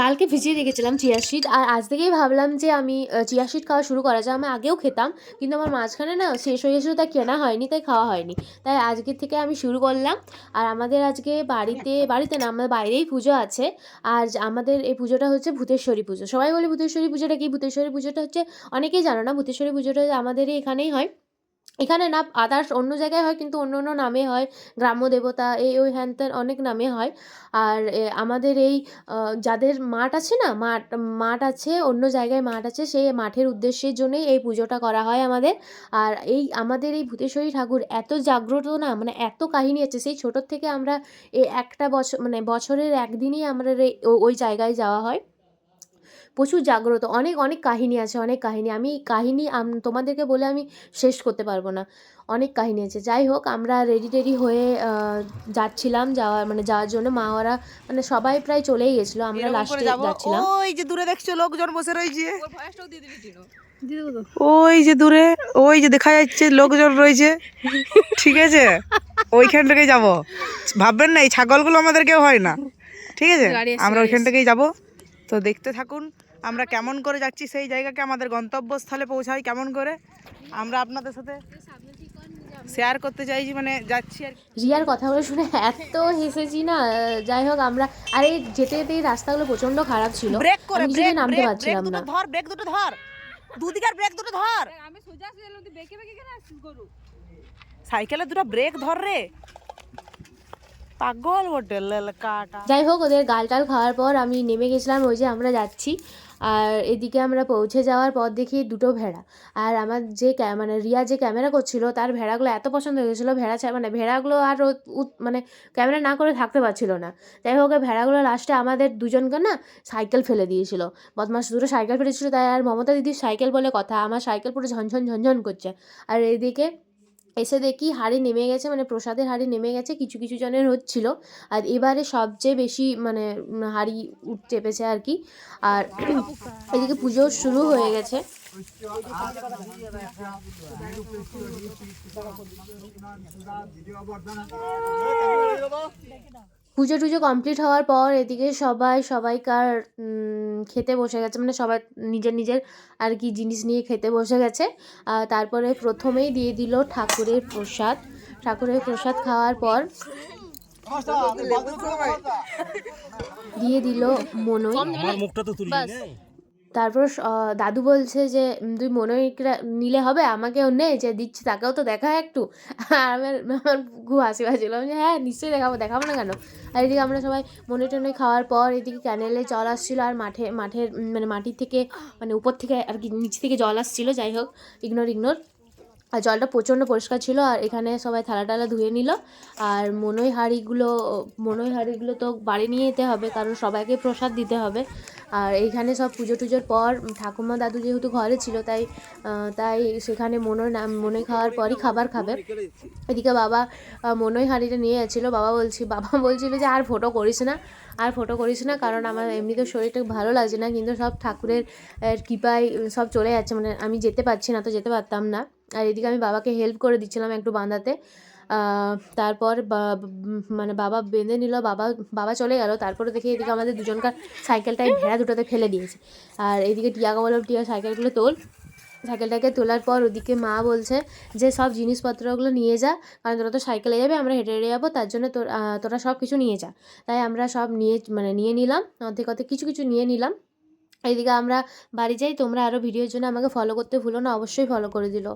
কালকে ভিজিয়ে রেখেছিলাম চিয়া সিড, আর আজ থেকেই ভাবলাম যে আমি চিয়া সিড খাওয়া শুরু করা যায়। আমি আগেও খেতাম, কিন্তু আমার মাঝখানে না শেষ হয়ে গেছিলো, তাই কেনা হয়নি, তাই খাওয়া হয়নি। তাই আজকের থেকে আমি শুরু করলাম। আর আমাদের আজকে বাড়িতে না, আমাদের বাইরেই পুজো আছে। আর আমাদের এই পুজোটা হচ্ছে ভূতেশ্বরী পুজো। সবাই বলে ভূতেশ্বরী পুজোটা কি? ভূতেশ্বরী পুজোটা হচ্ছে, অনেকেই জানো না, ভূতেশ্বরী পুজোটা আমাদেরই এখানেই হয়। এখানে না, আদার্স অন্য জায়গায় হয়, কিন্তু অন্য অন্য নামে হয়। গ্রাম্য দেবতা এই ওই হ্যান ত্যান অনেক নামে হয়। আর আমাদের এই যাদের মাঠ আছে না, মাঠ আছে, অন্য জায়গায় মাঠ আছে, সেই মাঠের উদ্দেশ্যের জন্যই এই পুজোটা করা হয় আমাদের। আর এই আমাদের এই ভূতেশ্বরী ঠাকুর এত জাগ্রত না, মানে এত কাহিনী আছে। সেই ছোটোর থেকে আমরা এই একটা বছর, মানে বছরের একদিনই আমাদের ওই জায়গায় যাওয়া হয়। প্রচুর জাগ্রত, অনেক অনেক কাহিনী আছে, অনেক কাহিনী। আমি কাহিনী তোমাদেরকে বলে আমি শেষ করতে পারবো না, অনেক কাহিনী আছে। যাই হোক, আমরা রেডি টেডি হয়ে যাচ্ছিলাম, যাওয়ার জন্য। মা ওরা মানে সবাই প্রায় চলেই গেছিলো, আমরা লাস্টে যাচ্ছিলাম। ওই যে দূরে দেখছো লোকজন বসে রয়েছে, ওই যে দূরে, ওই যে দেখা যাচ্ছে লোকজন রয়েছে, ঠিক আছে? ওইখান থেকে যাব, ভাববেন না এই ছাগলগুলো আমাদের কেউ হয় না, ঠিক আছে? আমরা ওইখান থেকেই যাব। তো দেখতে থাকুন আমরা কেমন করে যাচ্ছি সেই জায়গাকে, আমাদের গন্তব্যস্থলে পৌঁছাই কেমন করে, আমরা আপনাদের সাথে শেয়ার করতে চাইছি, মানে যাচ্ছি আর। রিয়ার কথাগুলো শুনে এত হেসেছি না। যাই হোক, আমরা আর এই যেতে যেতে এই রাস্তাগুলো প্রচণ্ড খারাপ ছিল, ব্রেক করে, আমি কিছুতেই নামতে পারছিলাম না। ধর, ব্রেক দুটো ধর, দুদিকের ব্রেক দুটো ধর। আমি সোজা গেলাম, তুই বেঁকে বেঁকে কেন আসছিস গরু? সাইকেলে দুটো ব্রেক ধর রে, পাগল হোটেল কাটা। যাই হোক, ওদের গাল টাল খাওয়ার পর আমি নেমে গেছিলাম, ওই যে আমরা যাচ্ছি। আর এদিকে আমরা পৌঁছে যাওয়ার পর দেখি দুটো ভেড়া। আর আমার যে মানে রিয়া যে ক্যামেরা করছিল, তার ভেড়াগুলো এত পছন্দ হয়ে গেছিলো, মানে ভেড়াগুলো আর মানে ক্যামেরা না করে থাকতে পারছিল না। যাই হোক, ভেড়াগুলো লাস্টে আমাদের দুজনকে না সাইকেল ফেলে দিয়েছিল। বদমাস দুটো সাইকেল ফেলেছিল, তাই আর মমতা দিদির সাইকেল বলে কথা, আমার সাইকেল পুরো ঝনঝন ঝনঝন করছে। আর এইদিকে এসে দেখি হাঁড়ি নেমে গেছে, মানে প্রসাদের হাঁড়ি নেমে গেছে, কিছু কিছু জনের হচ্ছিল। আর এবারে সবচেয়ে বেশি মানে হাঁড়ি চেপেছে আর কি। আর এদিকে পুজো শুরু হয়ে গেছে। পুজো টুজো কমপ্লিট হওয়ার পর এদিকে সবাইকার খেতে বসে গেছে, মানে সবাই নিজের নিজের আর কি জিনিস নিয়ে খেতে বসে গেছে। তারপরে প্রথমেই দিয়ে দিল ঠাকুরের প্রসাদ। ঠাকুরের প্রসাদ খাওয়ার পর দিয়ে দিল মনই। তারপর দাদু বলছে যে তুই মনইটা নিলে হবে, আমাকেও নে, যে দিচ্ছি তাকেও তো দেখা একটু। আর আমার খুব হাসি পাচ্ছিল, আমি হ্যাঁ নিশ্চয়ই দেখাবো না কেন। আর এদিকে আমরা সবাই মনই টনই খাওয়ার পর এদিকে ক্যানেলে জল আসছিলো, আর মাঠের মানে মাটির থেকে, মানে উপর থেকে আর কি নিচ থেকে জল আসছিলো। যাই হোক, ইগনোর। আর জলটা প্রচণ্ড পরিষ্কার ছিল। আর এখানে সবাই থালা টালা ধুয়ে নিল। আর মনই হাঁড়িগুলো তো বাড়ি নিয়ে যেতে হবে, কারণ সবাইকে প্রসাদ দিতে হবে। আর এইখানে সব পুজো টুজোর পর ঠাকুমা দাদু যেহেতু ঘরে ছিল, তাই সেখানে মনই খাওয়ার পরই খাবার খাবে। এদিকে বাবা মনই হাঁড়িটা নিয়ে যাচ্ছিলো। বাবা বলছিল যে আর ফটো করিস না, কারণ আমার এমনিতে শরীরটা ভালো লাগছে না, কিন্তু সব ঠাকুরের কৃপায় সব চলে যাচ্ছে, মানে আমি যেতে পারছি না, তো যেতে পারতাম না। আর এদিকে আমি বাবাকে হেল্প করে দিচ্ছিলাম একটু বাঁধাতে। তারপর মানে বাবা বেঁধে নিল, বাবা চলে গেল। তারপরে দেখি এদিকে আমাদের দুজনকার সাইকেলটাই ভেড়া দুটোতে ফেলে দিয়েছে। আর এদিকে টিয়াকে বললাম, টিয়া সাইকেলগুলো তোল। সাইকেলটাকে তোলার পর ওদিকে মা বলছে যে সব জিনিসপত্রগুলো নিয়ে যা, কারণ তোরা তো সাইকেলে যাবে, আমরা হেঁটে হেঁটে যাবো, তার জন্য তোরা সব কিছু নিয়ে যা। তাই আমরা সব নিয়ে নিলাম, অর্ধেক কিছু কিছু নিয়ে নিলাম। এইদিকে আমরা বাড়ি যাই। তোমরা আরও ভিডিওর জন্য আমাকে ফলো করতে ভুলো না, অবশ্যই ফলো করে দিলো।